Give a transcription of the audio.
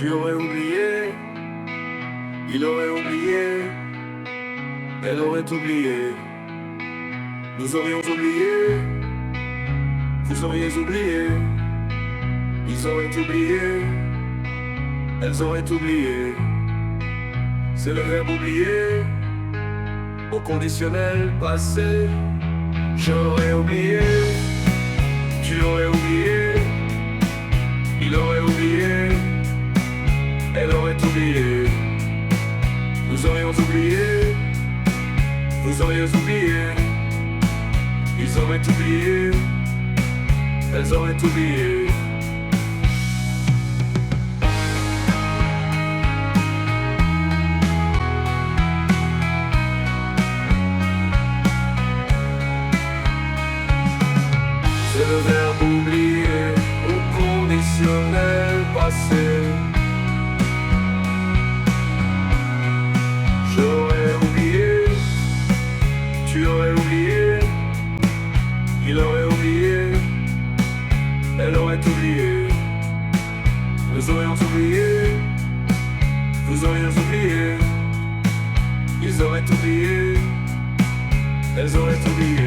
Tu aurais oublié, il aurait oublié, elle aurait oublié, nous aurions oublié, vous auriez oublié, ils auraient oublié, elles auraient oublié. C'est le verbe oublier au conditionnel passé. J'aurais oublié, tu aurais oublié, il aurait oublié, elle aurait oublié, nous aurions oublié, vous auriez oublié, ils auraient oublié, elles auraient oublié. C'est le verbe oublier au conditionnel passé. J'aurais oublié, tu aurais oublié, il aurait oublié, elle aurait oublié, nous aurions oublié, vous auriez oublié, ils auraient oublié, elles auraient oublié.